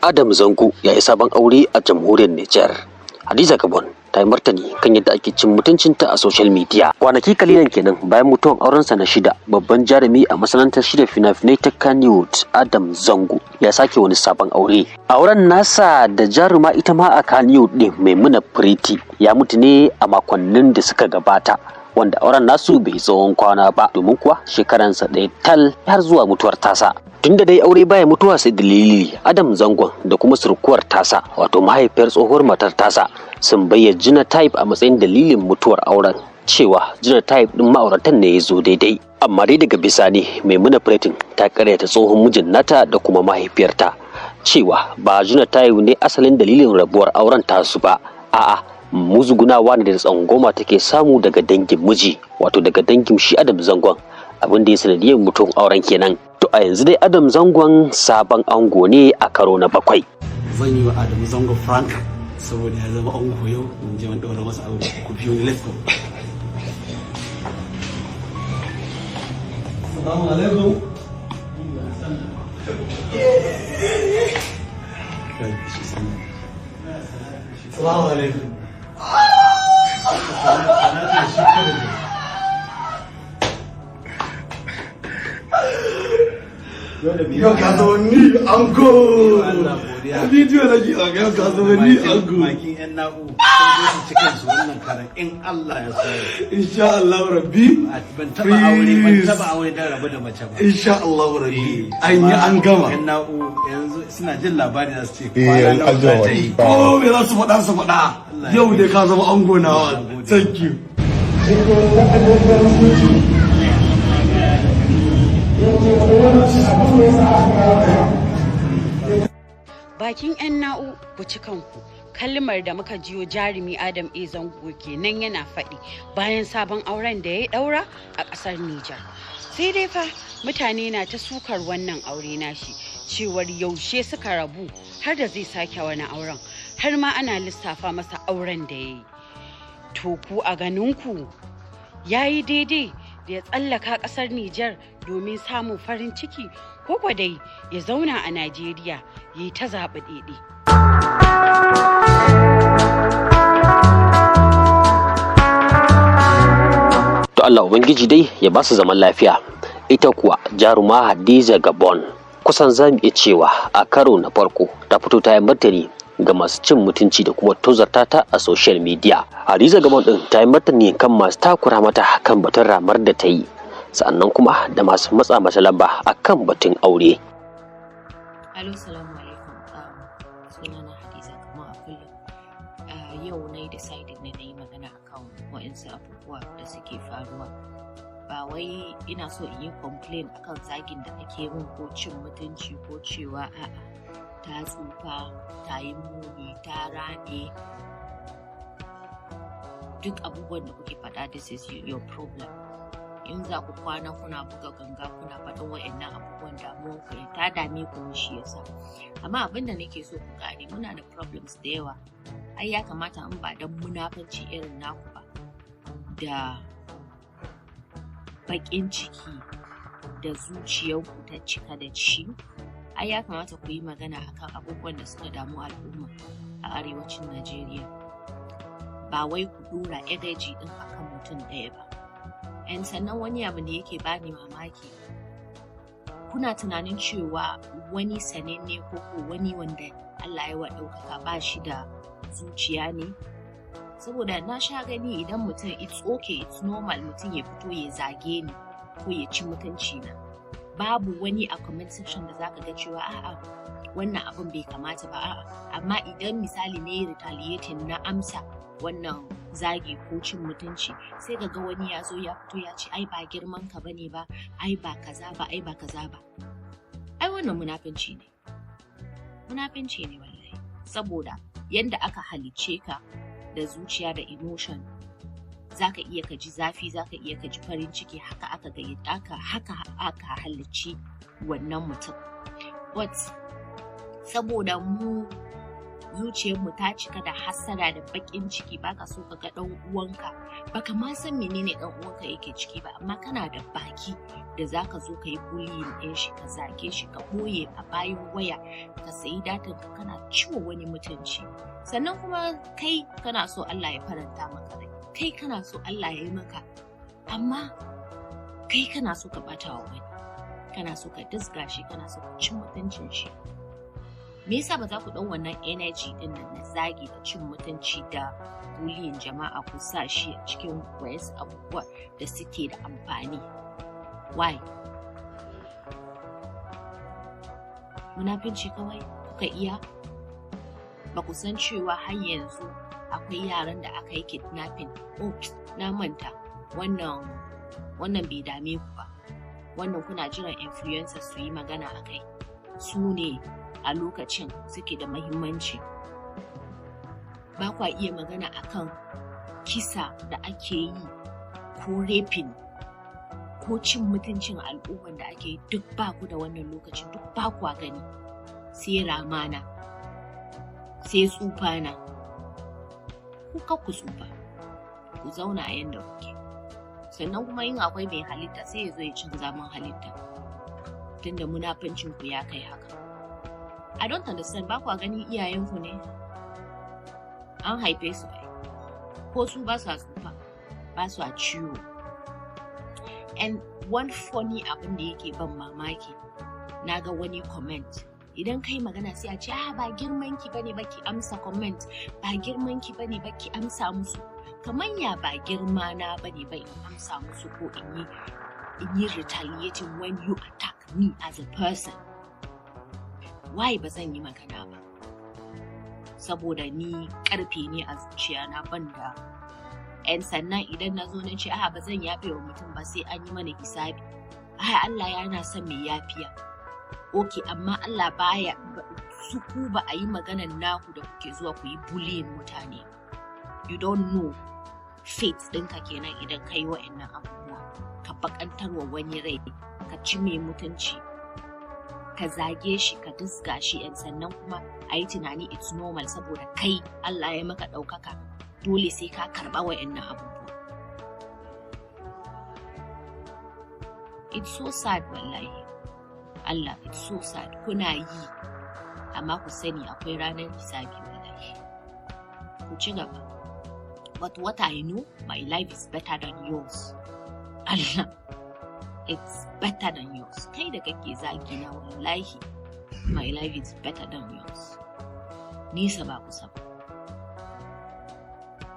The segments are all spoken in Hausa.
Adam Zango ya yi sabon aure a jamhuriyar Nijar. Hadiza Gabon ta yi martani kan yadda ake cin mutuncinta a social media. Kwanaki kalilan kenan bayan mutuwan aurensa na shida, babban jarumi a masana'antar shida fina-finai ta Kannywood Adam Zango ya sake wani sabon aure. Auren nasa da jaruma ita ma a Kannywood din Maimuna Pretty ya mutu ne a makonnin da suka gabata, wanda auren nasu bai tsawon kwana ba, domin kuwa shekaransa ɗaya tal har zuwa mutuwar tasa. Tunda dai aure baya mutuwa sai dalili, Adam Zangon da kuma surkuwar tasa, wato mahaifiyar tsohuwar matar tasa, sun bayyana genotype a matsayin dalilin mutuwar auren, cewa genotype din ma'auratan ne ya zo daidai. Amma dai daga bisani Maimuna Pretty ta karyata tsohon mijin nata da kuma mahaifiyarta, cewa ba genotype ne asalin dalilin rabuwar auren tasu ba, a'a muzgunawa ne da tsangoma take samu daga dangin miji, wato daga dangin shi Adam Zangon, abin da ya sanadiyar mutuwar auren kenan. To a yanzu dai Adam Zangon sabon ango ne a karo na 7. Zan yi wa Adam Zango Frank saboda ya zama ango yau, mun je mun daura masa aure. Ku biyo ni, let's go. Assalamu alaikum. Assalamu alaikum. Yau ka zama ni ango. Bidiyo na ji yau ka zama ni ango. Makin yan na'u sun cikin su wannan karan in Allah ya so. Insha Allah rabbi. Ban taba aure da rabu da mace ba. Insha Allah rabbi. An yi an gama. Yan na'u yanzu suna jin labari za su ce kwana na ta yi. Oh me za su faɗa su faɗa. Yau dai ka zama ango nawa. Thank you. Bakin 'yan na'u ku ci kanku, kalmar da muka jiyo jarumi Adam Zango kenan yana faɗi bayan sabon auren da ya ɗaura a ƙasar Nijar. Sai dai fa mutane na ta sukar wannan aure nashi, cewar yaushe suka rabu har da zai sake wani auren, har ma ana lissafa masa auren da ya yi. To ku a ganinku ya yi daidai da ya tsallaka ƙasar Nijar domin samun farin ciki, ko dai ya zauna a Najeriya ya yi ta zaɓi ɗaiɗi. To Allah Ubangiji dai ya ba su zaman lafiya. Ita kuwa jaruma Hadiza Gabon kusan za mu iya cewa a karo na farko ta fito ta yi martani ga masu cin mutunci da kuma tozarta ta a social media. Hadiza Gabon din ta yi martani kan masu takura mata kan batun ramar da ta yi, sannan kuma da masu matsa mata lamba akan batun aure. Alo, salamu alaikum. Sunana Hadiza Gabon a kullum. Yau na yi decided na yi magana akan waɗansu abubuwa da suke faruwa. Ba wai ina so in yi complain akan zagin da ake min ko cin mutunci ko cewa a'a ta tsufa, ta yi muni, ta rame. Duk abubuwan da kuke faɗa, this is your problem. In za ku kwana kuna buga ganga kuna faɗin wa'annan abubuwan damuwan ku ne, ta dame ku shi yasa. Amma abin da nake so ku gane, muna da problems da yawa. Ai ya kamata in ba dan munafanci irin naku ba, da baƙin ciki da zuciyarku ta cika da shi, ai ya kamata ku yi magana akan abubuwan da suka damu al'umma a arewacin Najeriya. Ba wai ku dora energy din akan mutum ɗaya ba. And sannan wani abu da yake bani mamaki, kuna tunanin cewa wani sananne ko wani wanda Allah ya wa ɗaukaka ba shi da zuciya ne? Saboda na sha gani idan mutum it's okay, it's normal mutum ya fito ya zage ni ko ya ci mutunci na. Babu wani a comment section da zaka ga cewa a'a wannan abin bai kamata ba, a'a. Amma idan misali ne retaliating na amsa wannan zagi ko cin mutunci, sai ga wani ya zo ya fito ya ce ai ba girman ka bane ba, ai ba kaza ba, ai ba kaza ba. Ai wannan munafinci ne wallahi. Saboda yanda aka halicce ka da zuciya da emotion, zaka iya ka ji zafi, zaka iya ka ji farin ciki, haka aka halicci wannan mutum. But saboda mu zuciyarmu ta cika da hasada da bakin ciki, baka so ka ga dan uwanka, baka ma san menene dan uwanka yake ciki ba, amma kana da baki da zaka zo ka yi bullying din shi, ka zage shi, ka boye a bayan waya, ka sayi datan ka kana ciwo wani mutunci. Sannan kuma kai kana so Allah ya faranta maka rai, kai kana so Allah ya yi maka, amma kai kana so ka bata wa wani, kana so ka disga shi, kana so ka cin mutuncin shi. Me yasa ba za ku ɗau wannan energy din nan na zagi da cin mutunci da bullying jama'a ku sa shi a cikin wayansu abubuwa da suke da amfani? Why? Munafinci kawai kuka iya? Ba ku san cewa har yanzu akwai yaran da aka yi kidnapping? Oh, na manta, wannan bai dame ku ba. Wannan kuna jiran influencers su yi magana a kai. Su ne a lokacin suke da mahimmanci. Ba kwa iya magana akan kisa da ake yi, ko raping, ko cin mutuncin al'umman da ake yi, duk ba ku da wannan lokacin, duk ba kwa gani. Sai ramana, sai tsufana. Ku ku tsufa, ku zauna a yanda kuke. Sannan kuma yin akwai mai halitta sai ya zo ya cin zaman halitta, tunda munafincin ku ya kai haka. I don't understand, ba kwa gani iyayenku ne an haife su ai, ko su ba su tsufa, ba su a ciwo. And one funny abin da yake ban mamaki, na ga wani comment, idan kai magana sai a ce ba girman ki bane baki amsa comment, ba girman ki bane baki amsa musu. Kaman ya ba girma na bane ba in amsa musu ko in yi retaliating when you attack me as a person? Why ba zan yi magana ba? Saboda ni karfe ne a zuciya na banda. And sannan idan na zo na ce ba zan yafe wa mutum ba sai an yi mana hisabi. Allah yana son mai yafiya. Okay, amma Allah baya su ku ba a yi maganan naku da kuke zuwa ku yi bullying mutane. You don't know faith ɗinka kenan idan ka yi wa'annan abubuwa. Ka bakantar wa wani rai, ka ci mai mutunci, ka zage shi, ka disga shi, yan sannan kuma a yi tunani it's normal saboda kai Allah ya maka ɗaukaka, dole sai ka karɓa wa'annan abubuwa. It's so sad wallahi. Allah, it's so sad. Kuna yi, amma ku sani akwai ranar hisabi wallahi. Ku ci gaba. But what I know, my life is better than yours. Allah, it's better than yours. Kai da kake zagi na wallahi, my life is better than yours. Nisa ba kusa ba.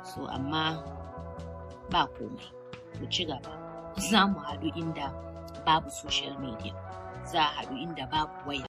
So amma ba komai. Ku ci gaba. Za mu haɗu inda babu social media. Za a haɗu inda babu waya.